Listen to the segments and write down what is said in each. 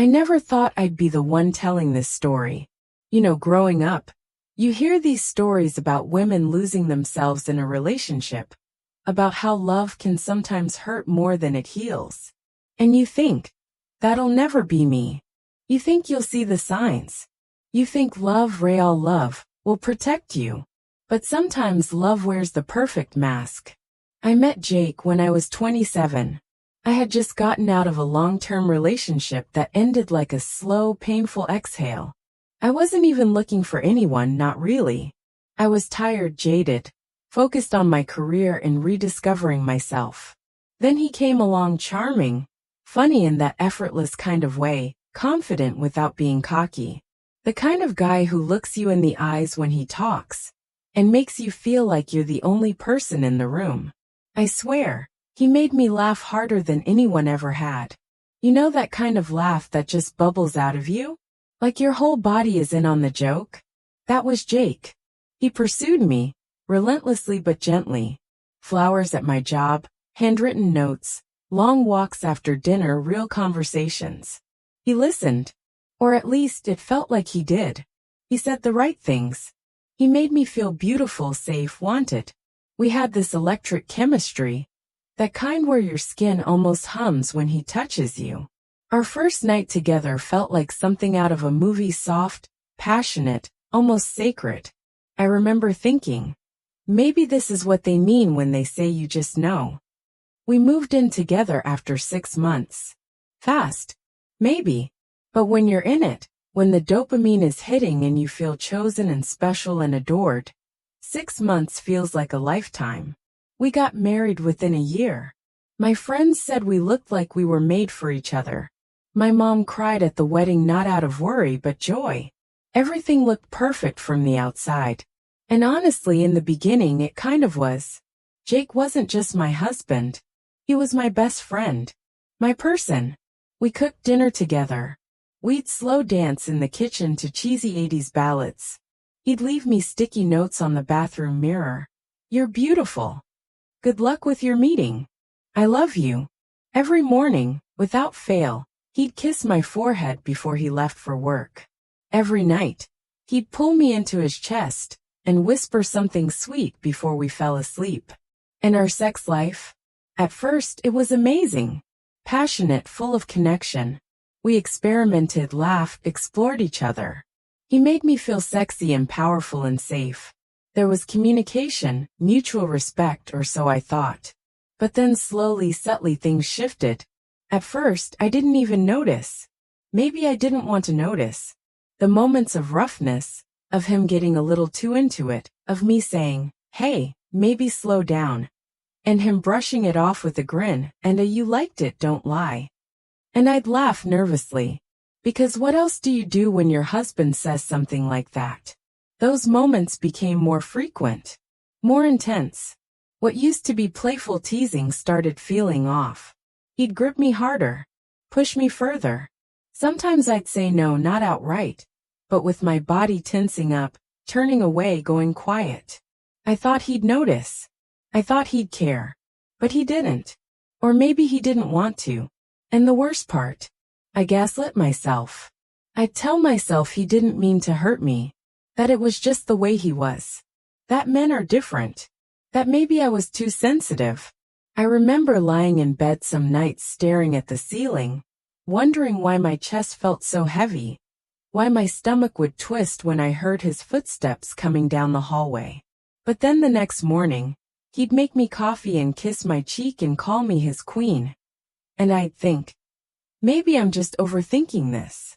I never thought I'd be the one telling this story. Growing up, you hear these stories about women losing themselves in a relationship, about how love can sometimes hurt more than it heals. And you think, that'll never be me. You think you'll see the signs. You think love, real love, will protect you. But sometimes love wears the perfect mask. I met Jake when I was 27. I had just gotten out of a long-term relationship that ended like a slow, painful exhale. I wasn't even looking for anyone, not really. I was tired, jaded, focused on my career and rediscovering myself. Then he came along, charming, funny in that effortless kind of way, confident without being cocky. The kind of guy who looks you in the eyes when he talks and makes you feel like you're the only person in the room. I swear, he made me laugh harder than anyone ever had. You know that kind of laugh that just bubbles out of you? Like your whole body is in on the joke? That was Jake. He pursued me, relentlessly but gently. Flowers at my job, handwritten notes, long walks after dinner, real conversations. He listened. Or at least it felt like he did. He said the right things. He made me feel beautiful, safe, wanted. We had this electric chemistry. That kind where your skin almost hums when he touches you. Our first night together felt like something out of a movie, soft, passionate, almost sacred. I remember thinking, maybe this is what they mean when they say you just know. We moved in together after 6 months. Fast. Maybe. But when you're in it, when the dopamine is hitting and you feel chosen and special and adored, 6 months feels like a lifetime. We got married within a year. My friends said we looked like we were made for each other. My mom cried at the wedding, not out of worry but joy. Everything looked perfect from the outside. And honestly, in the beginning it kind of was. Jake wasn't just my husband. He was my best friend. My person. We cooked dinner together. We'd slow dance in the kitchen to cheesy 80s ballads. He'd leave me sticky notes on the bathroom mirror. You're beautiful. Good luck with your meeting. I love you. Every morning, without fail, he'd kiss my forehead before he left for work. Every night, he'd pull me into his chest and whisper something sweet before we fell asleep. And our sex life? At first, it was amazing. Passionate, full of connection. We experimented, laughed, explored each other. He made me feel sexy and powerful and safe. There was communication, mutual respect, or so I thought. But then slowly, subtly, things shifted. At first, I didn't even notice. Maybe I didn't want to notice. The moments of roughness, of him getting a little too into it, of me saying, hey, maybe slow down. And him brushing it off with a grin, and a you liked it, don't lie. And I'd laugh nervously. Because what else do you do when your husband says something like that? Those moments became more frequent, more intense. What used to be playful teasing started feeling off. He'd grip me harder, push me further. Sometimes I'd say no, not outright, but with my body tensing up, turning away, going quiet. I thought he'd notice. I thought he'd care. But he didn't. Or maybe he didn't want to. And the worst part, I gaslit myself. I'd tell myself he didn't mean to hurt me. That it was just the way he was. That men are different. That maybe I was too sensitive. I remember lying in bed some nights staring at the ceiling, wondering why my chest felt so heavy, why my stomach would twist when I heard his footsteps coming down the hallway. But then the next morning, he'd make me coffee and kiss my cheek and call me his queen. And I'd think, maybe I'm just overthinking this.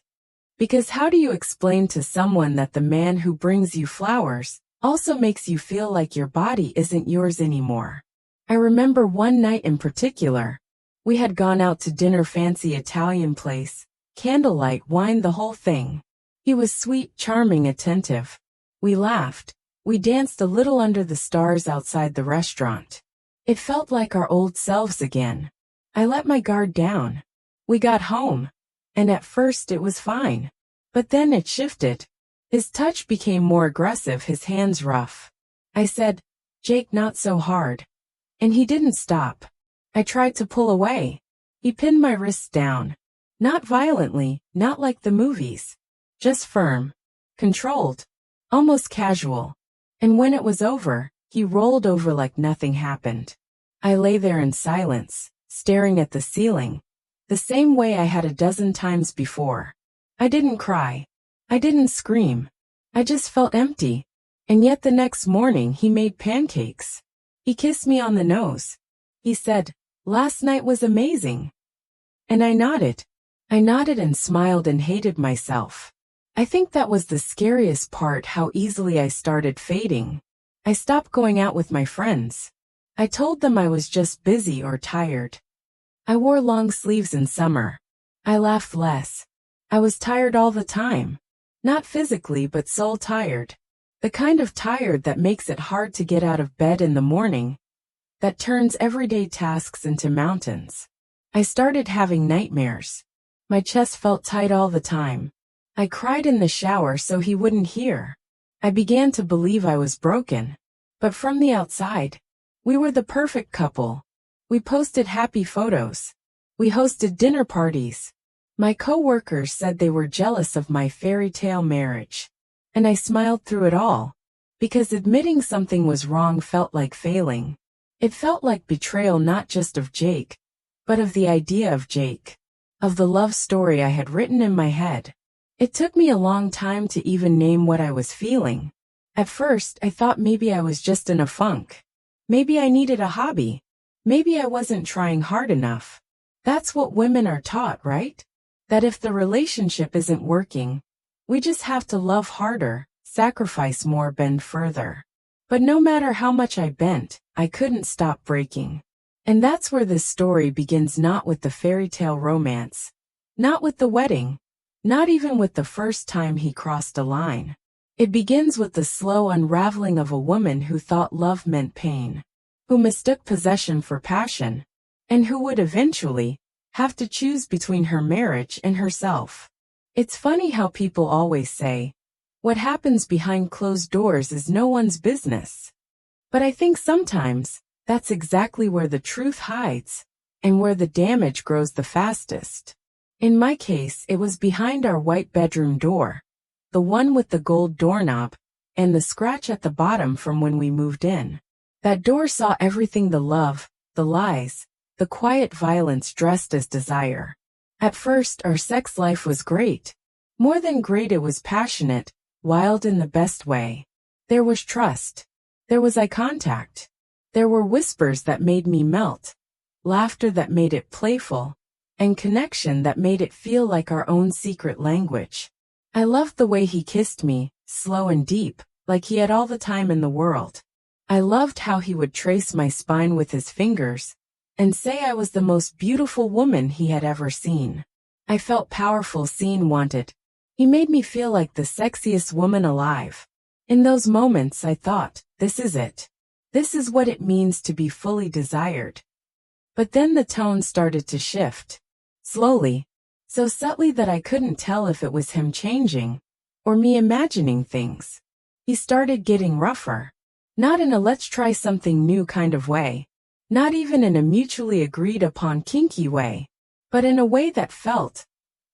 Because how do you explain to someone that the man who brings you flowers also makes you feel like your body isn't yours anymore? I remember one night in particular. We had gone out to dinner, fancy Italian place, candlelight, wine, the whole thing. He was sweet, charming, attentive. We laughed. We danced a little under the stars outside the restaurant. It felt like our old selves again. I let my guard down. We got home. And at first it was fine. But then it shifted. His touch became more aggressive, his hands rough. I said, Jake, not so hard. And he didn't stop. I tried to pull away. He pinned my wrists down. Not violently, not like the movies. Just firm. Controlled. Almost casual. And when it was over, he rolled over like nothing happened. I lay there in silence, staring at the ceiling, the same way I had a dozen times before. I didn't cry. I didn't scream. I just felt empty. And yet the next morning he made pancakes. He kissed me on the nose. He said, "Last night was amazing." And I nodded. I nodded and smiled and hated myself. I think that was the scariest part, how easily I started fading. I stopped going out with my friends. I told them I was just busy or tired. I wore long sleeves in summer. I laughed less. I was tired all the time. Not physically, but soul tired. The kind of tired that makes it hard to get out of bed in the morning. That turns everyday tasks into mountains. I started having nightmares. My chest felt tight all the time. I cried in the shower so he wouldn't hear. I began to believe I was broken. But from the outside, we were the perfect couple. We posted happy photos. We hosted dinner parties. My coworkers said they were jealous of my fairy tale marriage. And I smiled through it all. Because admitting something was wrong felt like failing. It felt like betrayal, not just of Jake, but of the idea of Jake. Of the love story I had written in my head. It took me a long time to even name what I was feeling. At first, I thought maybe I was just in a funk. Maybe I needed a hobby. Maybe I wasn't trying hard enough. That's what women are taught, right? That if the relationship isn't working, we just have to love harder, sacrifice more, bend further. But no matter how much I bent, I couldn't stop breaking. And that's where this story begins, not with the fairy tale romance. Not with the wedding. Not even with the first time he crossed a line. It begins with the slow unraveling of a woman who thought love meant pain. Who mistook possession for passion. And who would eventually have to choose between her marriage and herself. It's funny how people always say, what happens behind closed doors is no one's business. But I think sometimes, that's exactly where the truth hides, and where the damage grows the fastest. In my case, it was behind our white bedroom door, the one with the gold doorknob, and the scratch at the bottom from when we moved in. That door saw everything: the love, the lies, the quiet violence dressed as desire. At first, our sex life was great. More than great, it was passionate, wild in the best way. There was trust. There was eye contact. There were whispers that made me melt, laughter that made it playful, and connection that made it feel like our own secret language. I loved the way he kissed me, slow and deep, like he had all the time in the world. I loved how he would trace my spine with his fingers, and say I was the most beautiful woman he had ever seen. I felt powerful, seen, wanted. He made me feel like the sexiest woman alive. In those moments I thought, this is it. This is what it means to be fully desired. But then the tone started to shift. Slowly. So subtly that I couldn't tell if it was him changing, or me imagining things. He started getting rougher. Not in a let's try something new kind of way. Not even in a mutually agreed upon kinky way. But in a way that felt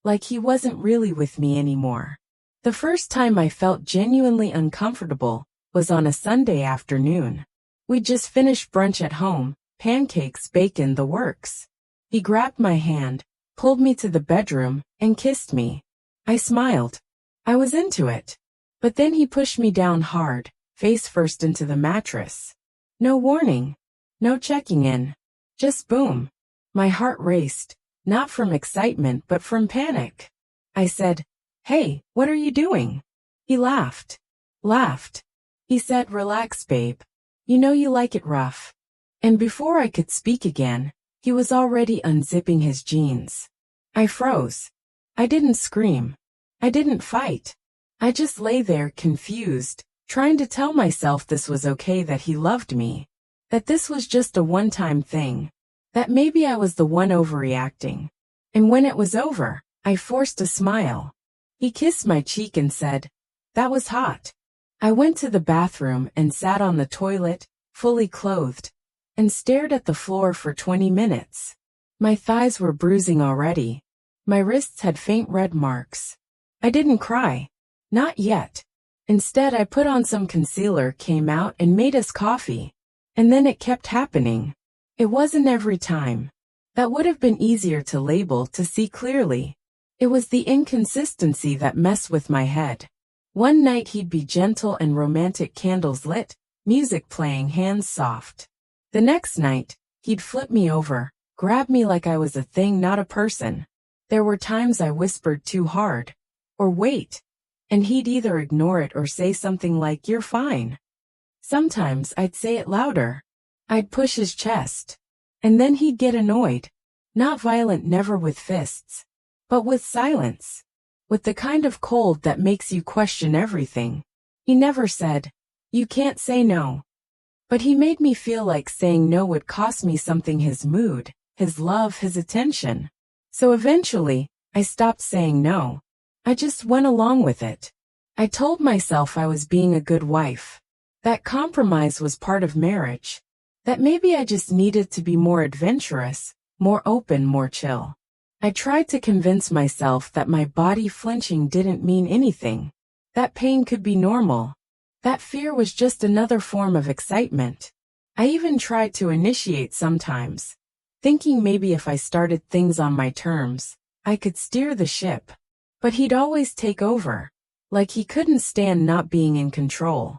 like he wasn't really with me anymore. The first time I felt genuinely uncomfortable was on a Sunday afternoon. We'd just finished brunch at home, pancakes, bacon, the works. He grabbed my hand, pulled me to the bedroom, and kissed me. I smiled. I was into it. But then he pushed me down hard, face first into the mattress. No warning. No checking in. Just boom. My heart raced, not from excitement but from panic. I said, "Hey, what are you doing?" He laughed. Laughed. He said, "Relax, babe. You know you like it rough." And before I could speak again, he was already unzipping his jeans. I froze. I didn't scream. I didn't fight. I just lay there confused, trying to tell myself this was okay, that he loved me. That this was just a one-time thing. That maybe I was the one overreacting. And when it was over, I forced a smile. He kissed my cheek and said, "That was hot." I went to the bathroom and sat on the toilet, fully clothed, and stared at the floor for 20 minutes. My thighs were bruising already. My wrists had faint red marks. I didn't cry. Not yet. Instead, I put on some concealer, came out, and made us coffee. And then it kept happening. It wasn't every time. That would have been easier to label, to see clearly. It was the inconsistency that messed with my head. One night he'd be gentle and romantic, candles lit, music playing, hands soft. The next night, he'd flip me over, grab me like I was a thing, not a person. There were times I whispered too hard, or wait, and he'd either ignore it or say something like, "You're fine." Sometimes I'd say it louder. I'd push his chest. And then he'd get annoyed. Not violent, never with fists, but with silence. With the kind of cold that makes you question everything. He never said, "You can't say no." But he made me feel like saying no would cost me something, his mood, his love, his attention. So eventually, I stopped saying no. I just went along with it. I told myself I was being a good wife. That compromise was part of marriage. That maybe I just needed to be more adventurous, more open, more chill. I tried to convince myself that my body flinching didn't mean anything. That pain could be normal. That fear was just another form of excitement. I even tried to initiate sometimes, thinking maybe if I started things on my terms, I could steer the ship. But he'd always take over, like he couldn't stand not being in control.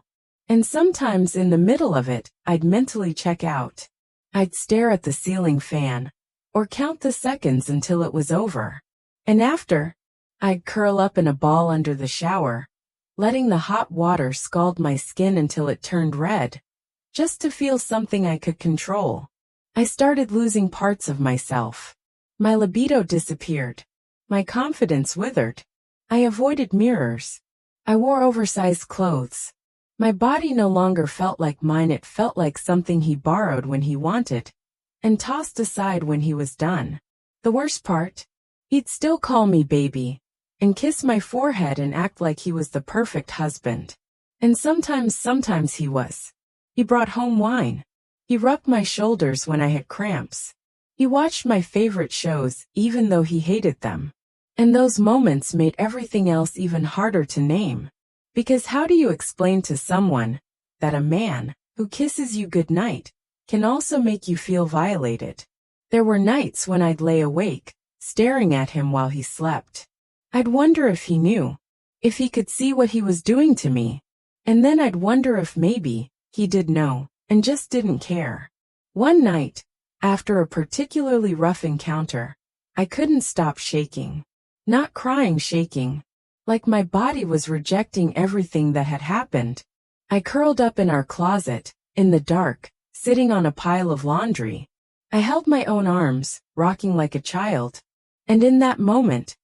And sometimes in the middle of it, I'd mentally check out. I'd stare at the ceiling fan, or count the seconds until it was over. And after, I'd curl up in a ball under the shower, letting the hot water scald my skin until it turned red, just to feel something I could control. I started losing parts of myself. My libido disappeared. My confidence withered. I avoided mirrors. I wore oversized clothes. My body no longer felt like mine, it felt like something he borrowed when he wanted, and tossed aside when he was done. The worst part? He'd still call me baby, and kiss my forehead and act like he was the perfect husband. And sometimes he was. He brought home wine. He rubbed my shoulders when I had cramps. He watched my favorite shows, even though he hated them. And those moments made everything else even harder to name. Because how do you explain to someone that a man who kisses you goodnight can also make you feel violated? There were nights when I'd lay awake, staring at him while he slept. I'd wonder if he knew, if he could see what he was doing to me. And then I'd wonder if maybe he did know, and just didn't care. One night, after a particularly rough encounter, I couldn't stop shaking. Not crying, shaking. Like my body was rejecting everything that had happened. I curled up in our closet, in the dark, sitting on a pile of laundry. I held my own arms, rocking like a child. And in that moment,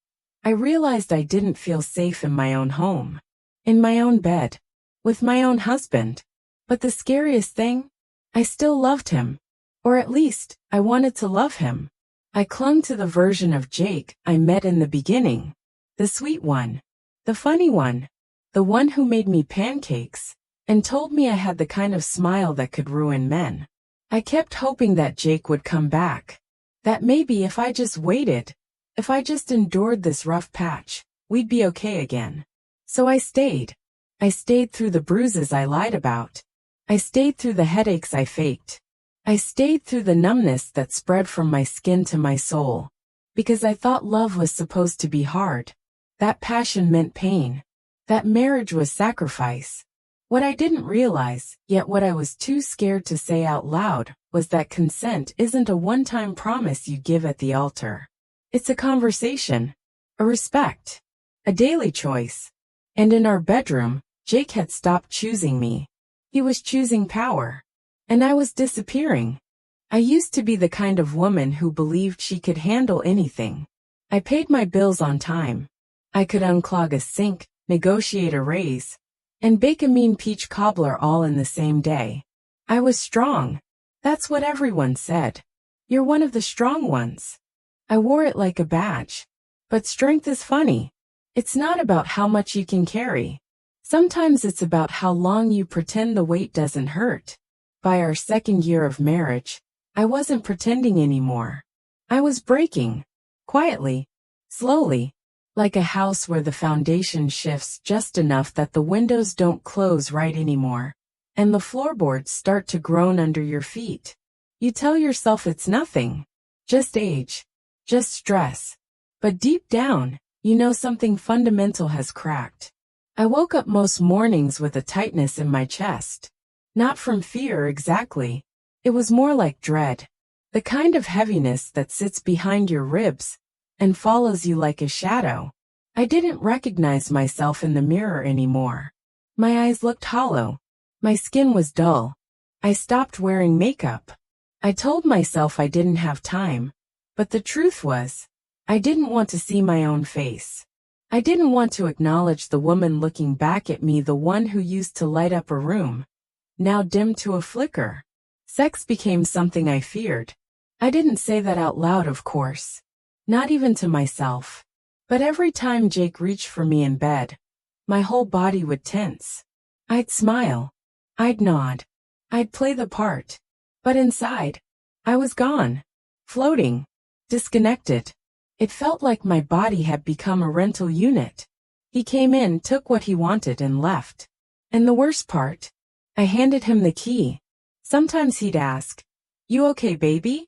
I realized I didn't feel safe in my own home. In my own bed. With my own husband. But the scariest thing? I still loved him. Or at least, I wanted to love him. I clung to the version of Jake I met in the beginning. The sweet one. The funny one. The one who made me pancakes, and told me I had the kind of smile that could ruin men. I kept hoping that Jake would come back. That maybe if I just waited, if I just endured this rough patch, we'd be okay again. So I stayed. I stayed through the bruises I lied about. I stayed through the headaches I faked. I stayed through the numbness that spread from my skin to my soul. Because I thought love was supposed to be hard. That passion meant pain. That marriage was sacrifice. What I didn't realize, yet what I was too scared to say out loud, was that consent isn't a one-time promise you give at the altar. It's a conversation. A respect. A daily choice. And in our bedroom, Jake had stopped choosing me. He was choosing power. And I was disappearing. I used to be the kind of woman who believed she could handle anything. I paid my bills on time. I could unclog a sink, negotiate a raise, and bake a mean peach cobbler all in the same day. I was strong. That's what everyone said. You're one of the strong ones. I wore it like a badge. But strength is funny. It's not about how much you can carry. Sometimes it's about how long you pretend the weight doesn't hurt. By our second year of marriage, I wasn't pretending anymore. I was breaking. Quietly. Slowly, like a house where the foundation shifts just enough that the windows don't close right anymore, and the floorboards start to groan under your feet. You tell yourself it's nothing. Just age. Just stress. But deep down, you know something fundamental has cracked. I woke up most mornings with a tightness in my chest. Not from fear exactly. It was more like dread. The kind of heaviness that sits behind your ribs and follows you like a shadow. I didn't recognize myself in the mirror anymore. My eyes looked hollow. My skin was dull. I stopped wearing makeup. I told myself I didn't have time, but the truth was, I didn't want to see my own face. I didn't want to acknowledge the woman looking back at me, the one who used to light up a room, now dimmed to a flicker. Sex became something I feared. I didn't say that out loud, of course. Not even to myself. But every time Jake reached for me in bed, my whole body would tense. I'd smile. I'd nod. I'd play the part. But inside, I was gone. Floating. Disconnected. It felt like my body had become a rental unit. He came in, took what he wanted, and left. And the worst part, I handed him the key. Sometimes he'd ask, "You okay, baby?"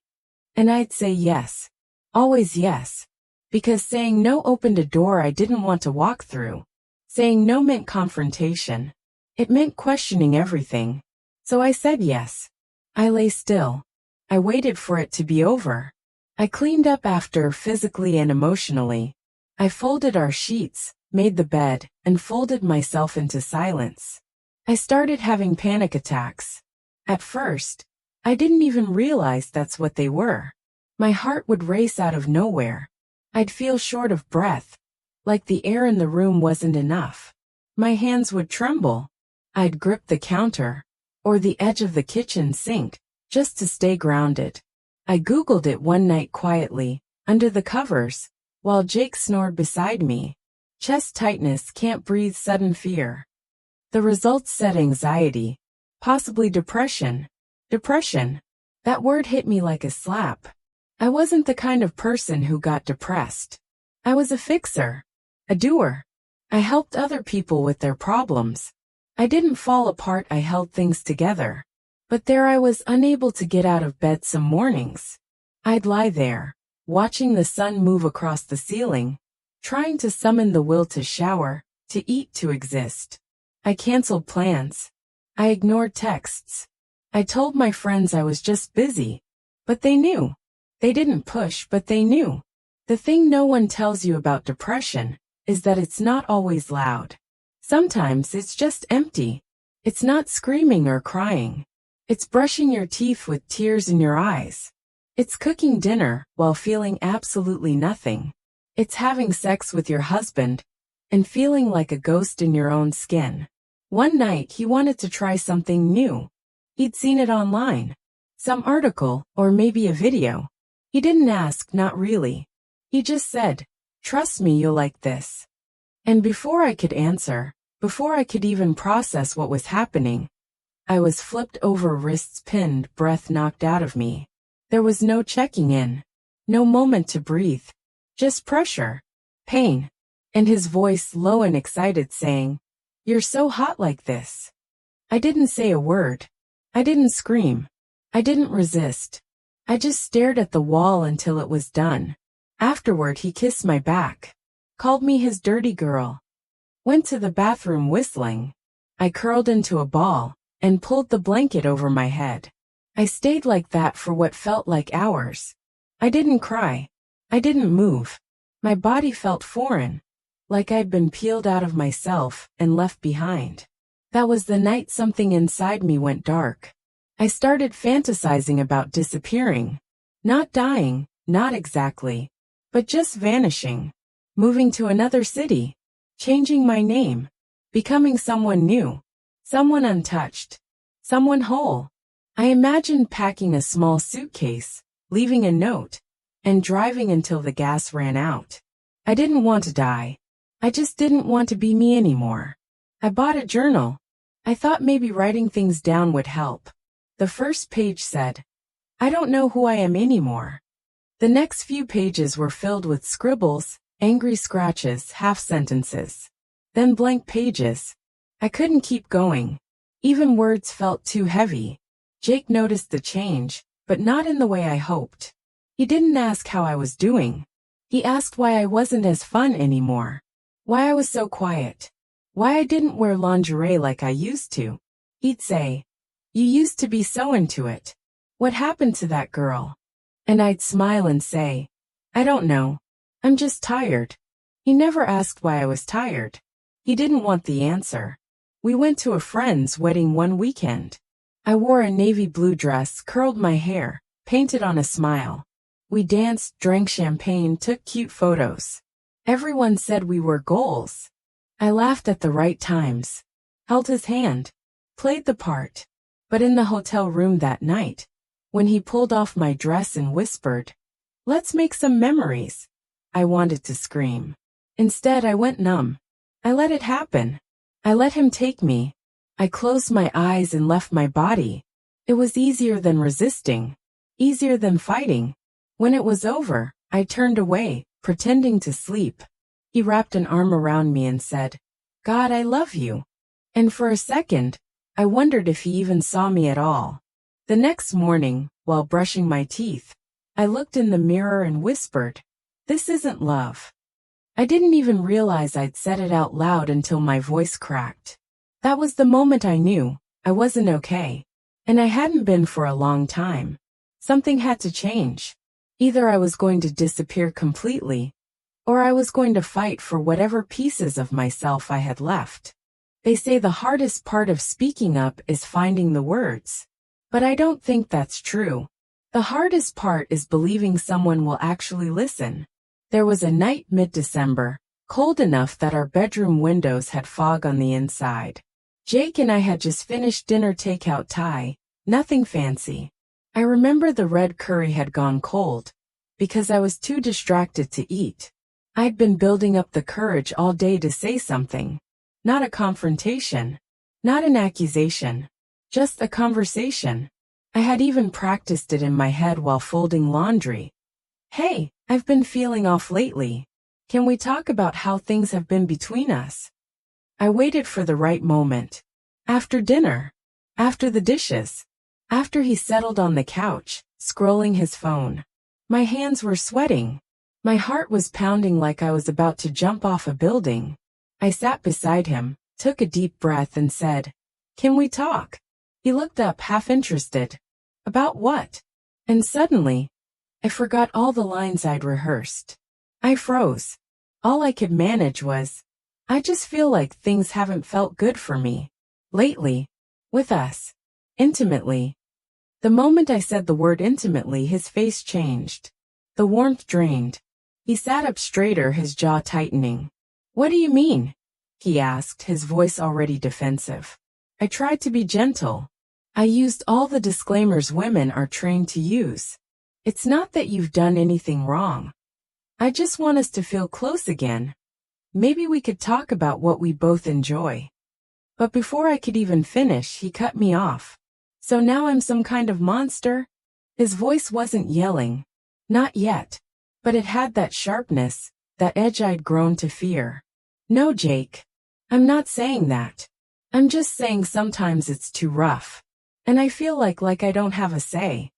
And I'd say yes. Always yes. Because saying no opened a door I didn't want to walk through. Saying no meant confrontation. It meant questioning everything. So I said yes. I lay still. I waited for it to be over. I cleaned up after, physically and emotionally. I folded our sheets, made the bed, and folded myself into silence. I started having panic attacks. At first, I didn't even realize that's what they were. My heart would race out of nowhere. I'd feel short of breath, like the air in the room wasn't enough. My hands would tremble. I'd grip the counter, or the edge of the kitchen sink, just to stay grounded. I Googled it one night quietly, under the covers, while Jake snored beside me. Chest tightness, can't breathe, sudden fear. The results said anxiety, possibly depression. Depression. That word hit me like a slap. I wasn't the kind of person who got depressed. I was a fixer. A doer. I helped other people with their problems. I didn't fall apart, I held things together. But there I was, unable to get out of bed some mornings. I'd lie there, watching the sun move across the ceiling, trying to summon the will to shower, to eat, to exist. I canceled plans. I ignored texts. I told my friends I was just busy. But they knew. They didn't push, but they knew. The thing no one tells you about depression is that it's not always loud. Sometimes it's just empty. It's not screaming or crying. It's brushing your teeth with tears in your eyes. It's cooking dinner while feeling absolutely nothing. It's having sex with your husband and feeling like a ghost in your own skin. One night he wanted to try something new. He'd seen it online. Some article, or maybe a video. He didn't ask, not really. He just said, "Trust me, you'll like this." And before I could answer, before I could even process what was happening, I was flipped over, wrists pinned, breath knocked out of me. There was no checking in. No moment to breathe. Just pressure. Pain. And his voice, low and excited, saying, "You're so hot like this." I didn't say a word. I didn't scream. I didn't resist. I just stared at the wall until it was done. Afterward he kissed my back. Called me his dirty girl. Went to the bathroom whistling. I curled into a ball and pulled the blanket over my head. I stayed like that for what felt like hours. I didn't cry. I didn't move. My body felt foreign, like I'd been peeled out of myself and left behind. That was the night something inside me went dark. I started fantasizing about disappearing. Not dying, not exactly, but just vanishing. Moving to another city. Changing my name. Becoming someone new. Someone untouched. Someone whole. I imagined packing a small suitcase, leaving a note, and driving until the gas ran out. I didn't want to die. I just didn't want to be me anymore. I bought a journal. I thought maybe writing things down would help. The first page said, "I don't know who I am anymore." The next few pages were filled with scribbles, angry scratches, half sentences. Then blank pages. I couldn't keep going. Even words felt too heavy. Jake noticed the change, but not in the way I hoped. He didn't ask how I was doing. He asked why I wasn't as fun anymore. Why I was so quiet. Why I didn't wear lingerie like I used to. He'd say, "You used to be so into it. What happened to that girl?" And I'd smile and say, "I don't know. I'm just tired." He never asked why I was tired. He didn't want the answer. We went to a friend's wedding one weekend. I wore a navy blue dress, curled my hair, painted on a smile. We danced, drank champagne, took cute photos. Everyone said we were goals. I laughed at the right times, held his hand, played the part. But in the hotel room that night, when he pulled off my dress and whispered, "Let's make some memories," I wanted to scream. Instead, I went numb. I let it happen. I let him take me. I closed my eyes and left my body. It was easier than resisting, easier than fighting. When it was over, I turned away, pretending to sleep. He wrapped an arm around me and said, "God, I love you." And for a second, I wondered if he even saw me at all. The next morning, while brushing my teeth, I looked in the mirror and whispered, "This isn't love." I didn't even realize I'd said it out loud until my voice cracked. That was the moment I knew I wasn't okay. And I hadn't been for a long time. Something had to change. Either I was going to disappear completely, or I was going to fight for whatever pieces of myself I had left. They say the hardest part of speaking up is finding the words. But I don't think that's true. The hardest part is believing someone will actually listen. There was a night mid-December, cold enough that our bedroom windows had fog on the inside. Jake and I had just finished dinner takeout Thai, nothing fancy. I remember the red curry had gone cold, because I was too distracted to eat. I'd been building up the courage all day to say something. Not a confrontation. Not an accusation. Just a conversation. I had even practiced it in my head while folding laundry. "Hey, I've been feeling off lately. Can we talk about how things have been between us?" I waited for the right moment. After dinner. After the dishes. After he settled on the couch, scrolling his phone. My hands were sweating. My heart was pounding like I was about to jump off a building. I sat beside him, took a deep breath and said, "Can we talk?" He looked up half interested. "About what?" And suddenly, I forgot all the lines I'd rehearsed. I froze. All I could manage was, "I just feel like things haven't felt good for me lately. With us. Intimately." The moment I said the word intimately, his face changed. The warmth drained. He sat up straighter, his jaw tightening. "What do you mean?" he asked, his voice already defensive. I tried to be gentle. I used all the disclaimers women are trained to use. "It's not that you've done anything wrong. I just want us to feel close again. Maybe we could talk about what we both enjoy." But before I could even finish, he cut me off. "So now I'm some kind of monster?" His voice wasn't yelling. Not yet. But it had that sharpness, that edge I'd grown to fear. "No, Jake. I'm not saying that. I'm just saying sometimes it's too rough. And I feel like I don't have a say."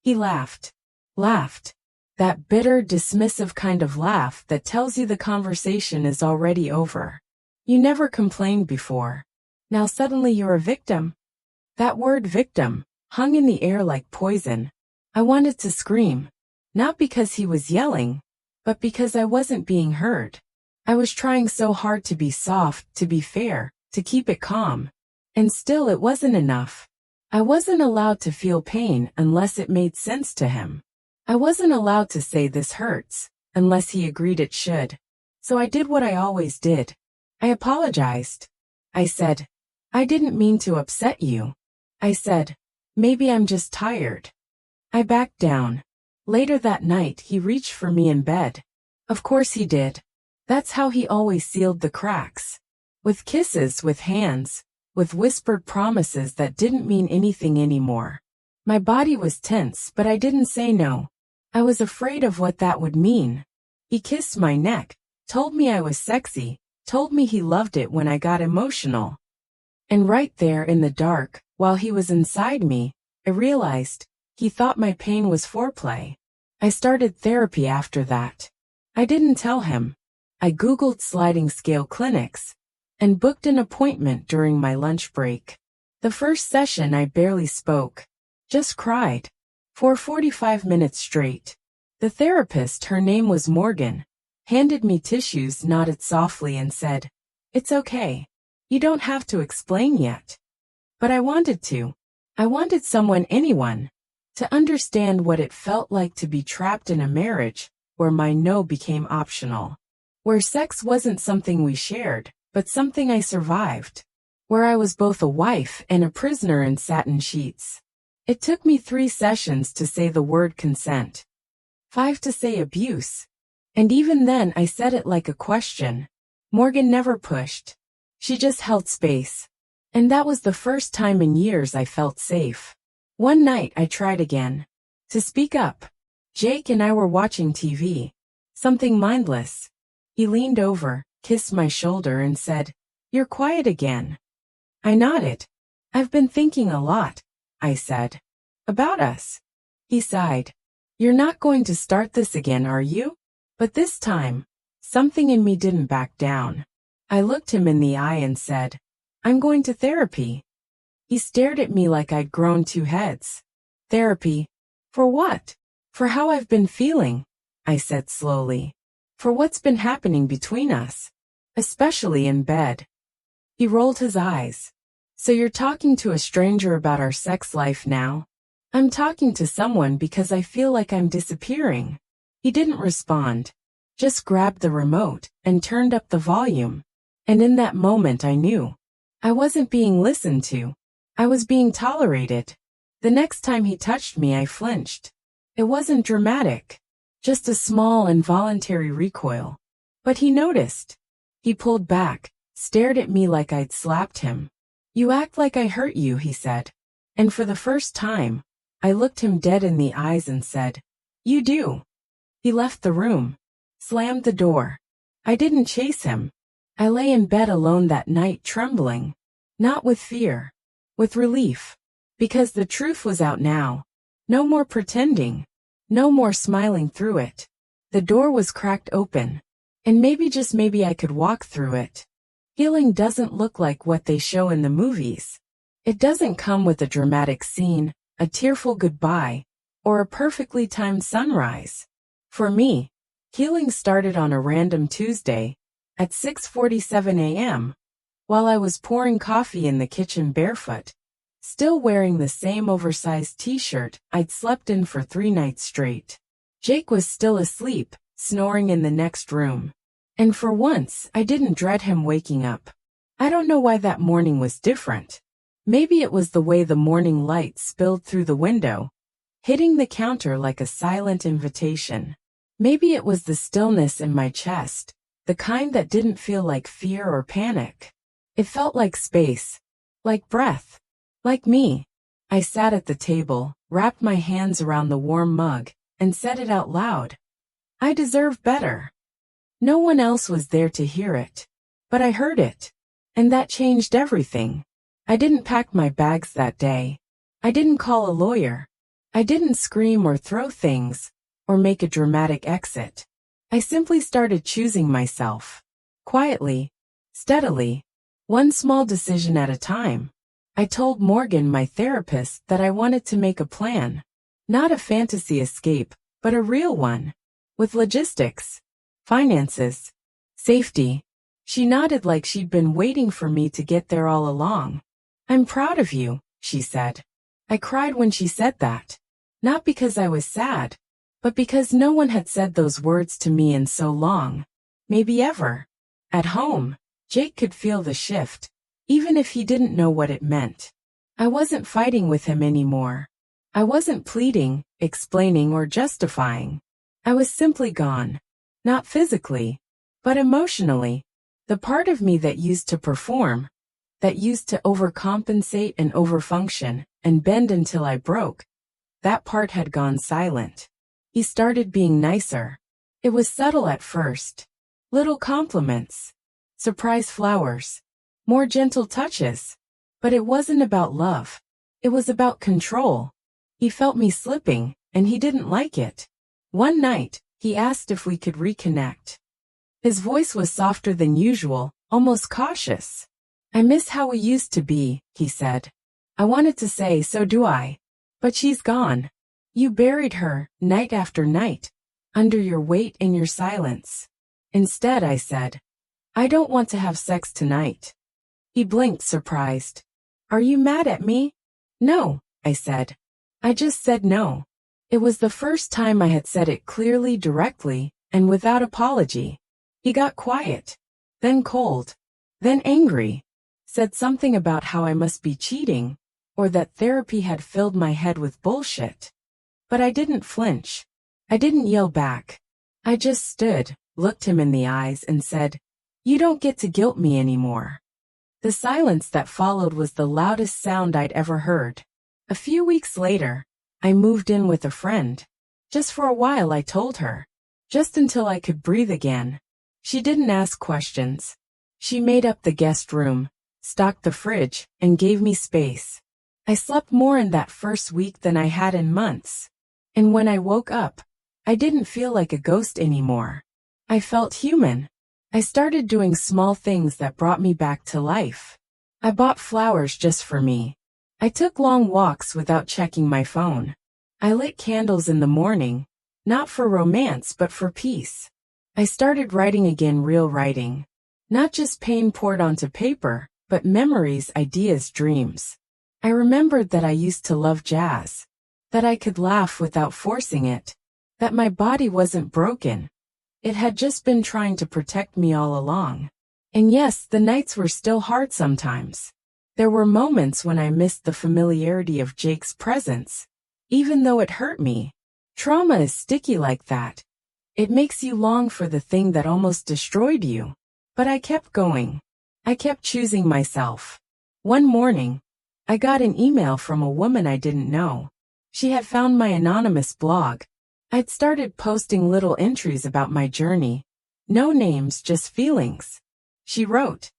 He laughed. Laughed. That bitter, dismissive kind of laugh that tells you the conversation is already over. You never complained before. Now suddenly you're a victim. That word victim hung in the air like poison. I wanted to scream. Not because he was yelling, but because I wasn't being heard. I was trying so hard to be soft, to be fair, to keep it calm. And still it wasn't enough. I wasn't allowed to feel pain unless it made sense to him. I wasn't allowed to say "this hurts" unless he agreed it should. So I did what I always did. I apologized. I said, "I didn't mean to upset you." I said, "Maybe I'm just tired." I backed down. Later that night, he reached for me in bed. Of course he did. That's how he always sealed the cracks. With kisses, with hands, with whispered promises that didn't mean anything anymore. My body was tense, but I didn't say no. I was afraid of what that would mean. He kissed my neck, told me I was sexy, told me he loved it when I got emotional. And right there in the dark, while he was inside me, I realized he thought my pain was foreplay. I started therapy after that. I didn't tell him. I Googled sliding scale clinics and booked an appointment during my lunch break. The first session I barely spoke, just cried, for 45 minutes straight. The therapist, her name was Morgan, handed me tissues, nodded softly and said, "It's okay. You don't have to explain yet." But I wanted to. I wanted someone, anyone, to understand what it felt like to be trapped in a marriage where my no became optional, where sex wasn't something we shared, but something I survived, where I was both a wife and a prisoner in satin sheets. It took me 3 sessions to say the word consent, 5 to say abuse, and even then I said it like a question. Morgan never pushed. She just held space. And that was the first time in years I felt safe. One night I tried again to speak up. Jake and I were watching TV. Something mindless. He leaned over, kissed my shoulder and said, "You're quiet again." I nodded. "I've been thinking a lot," I said. "About us." He sighed. "You're not going to start this again, are you?" But this time, something in me didn't back down. I looked him in the eye and said, "I'm going to therapy." He stared at me like I'd grown 2 heads. "Therapy? For what?" "For how I've been feeling," I said slowly. "For what's been happening between us, especially in bed." He rolled his eyes. "So you're talking to a stranger about our sex life now?" "I'm talking to someone because I feel like I'm disappearing." He didn't respond, just grabbed the remote and turned up the volume. And in that moment I knew I wasn't being listened to. I was being tolerated. The next time he touched me, I flinched. It wasn't dramatic, just a small involuntary recoil. But he noticed. He pulled back, stared at me like I'd slapped him. "You act like I hurt you," he said. And for the first time, I looked him dead in the eyes and said, "You do." He left the room, slammed the door. I didn't chase him. I lay in bed alone that night trembling, not with fear, with relief, because the truth was out now. No more pretending, no more smiling through it. The door was cracked open, and maybe, just maybe, I could walk through it. Healing doesn't look like what they show in the movies. It doesn't come with a dramatic scene, a tearful goodbye, or a perfectly timed sunrise. For me, healing started on a random Tuesday, at 6:47 a.m., while I was pouring coffee in the kitchen barefoot, still wearing the same oversized t-shirt I'd slept in for 3 nights straight. Jake was still asleep, snoring in the next room. And for once, I didn't dread him waking up. I don't know why that morning was different. Maybe it was the way the morning light spilled through the window, hitting the counter like a silent invitation. Maybe it was the stillness in my chest, the kind that didn't feel like fear or panic. It felt like space, like breath, like me. I sat at the table, wrapped my hands around the warm mug, and said it out loud. I deserve better. No one else was there to hear it, but I heard it, and that changed everything. I didn't pack my bags that day. I didn't call a lawyer. I didn't scream or throw things, or make a dramatic exit. I simply started choosing myself. Quietly, steadily, one small decision at a time. I told Morgan, my therapist, that I wanted to make a plan. Not a fantasy escape, but a real one. With logistics, finances, safety. She nodded like she'd been waiting for me to get there all along. "I'm proud of you," she said. I cried when she said that. Not because I was sad, but because no one had said those words to me in so long. Maybe ever. At home, Jake could feel the shift, even if he didn't know what it meant. I wasn't fighting with him anymore. I wasn't pleading, explaining, or justifying. I was simply gone. Not physically, but emotionally. The part of me that used to perform, that used to overcompensate and overfunction, and bend until I broke, that part had gone silent. He started being nicer. It was subtle at first. Little compliments. Surprise flowers. More gentle touches. But it wasn't about love. It was about control. He felt me slipping, and he didn't like it. One night, he asked if we could reconnect. His voice was softer than usual, almost cautious. I miss how we used to be, he said. I wanted to say, so do I. But she's gone. You buried her, night after night, under your weight and your silence. Instead, I said, I don't want to have sex tonight. He blinked, surprised. Are you mad at me? No, I said. I just said no. It was the first time I had said it clearly, directly, and without apology. He got quiet, then cold, then angry, said something about how I must be cheating, or that therapy had filled my head with bullshit. But I didn't flinch. I didn't yell back. I just stood, looked him in the eyes, and said, You don't get to guilt me anymore. The silence that followed was the loudest sound I'd ever heard. A few weeks later, I moved in with a friend. Just for a while, I told her. Just until I could breathe again. She didn't ask questions. She made up the guest room, stocked the fridge, and gave me space. I slept more in that first week than I had in months. And when I woke up, I didn't feel like a ghost anymore. I felt human. I started doing small things that brought me back to life. I bought flowers just for me. I took long walks without checking my phone. I lit candles in the morning, not for romance but for peace. I started writing again, real writing. Not just pain poured onto paper, but memories, ideas, dreams. I remembered that I used to love jazz. That I could laugh without forcing it. That my body wasn't broken. It had just been trying to protect me all along. And yes, the nights were still hard sometimes. There were moments when I missed the familiarity of Jake's presence, even though it hurt me. Trauma is sticky like that. It makes you long for the thing that almost destroyed you. But I kept going. I kept choosing myself. One morning, I got an email from a woman I didn't know. She had found my anonymous blog. I'd started posting little entries about my journey. No names, just feelings. She wrote,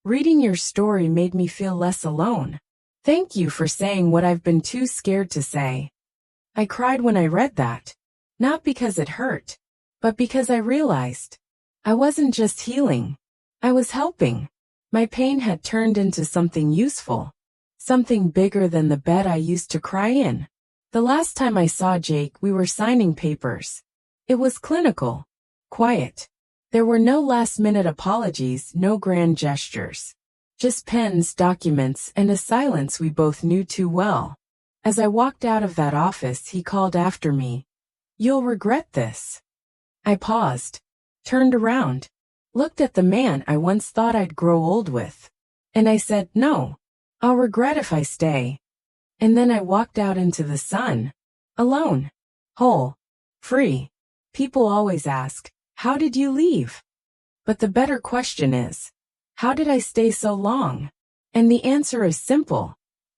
Reading your story made me feel less alone. Thank you for saying what I've been too scared to say. I cried when I read that. Not because it hurt, but because I realized I wasn't just healing. I was helping. My pain had turned into something useful. Something bigger than the bed I used to cry in. The last time I saw Jake, we were signing papers. It was clinical. Quiet. There were no last-minute apologies, no grand gestures. Just pens, documents, and a silence we both knew too well. As I walked out of that office, he called after me. You'll regret this. I paused, turned around, looked at the man I once thought I'd grow old with. And I said, no, I'll regret if I stay. And then I walked out into the sun. Alone. Whole. Free. People always ask, how did you leave? But the better question is, how did I stay so long? And the answer is simple.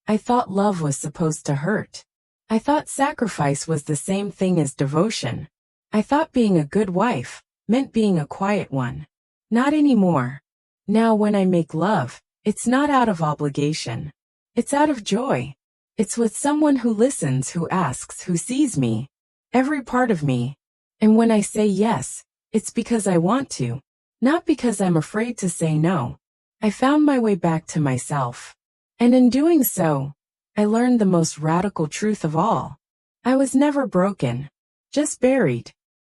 I thought love was supposed to hurt. I thought sacrifice was the same thing as devotion. I thought being a good wife meant being a quiet one. Not anymore. Now when I make love, it's not out of obligation. It's out of joy. It's with someone who listens, who asks, who sees me. Every part of me. And when I say yes, it's because I want to. Not because I'm afraid to say no. I found my way back to myself. And in doing so, I learned the most radical truth of all. I was never broken. Just buried.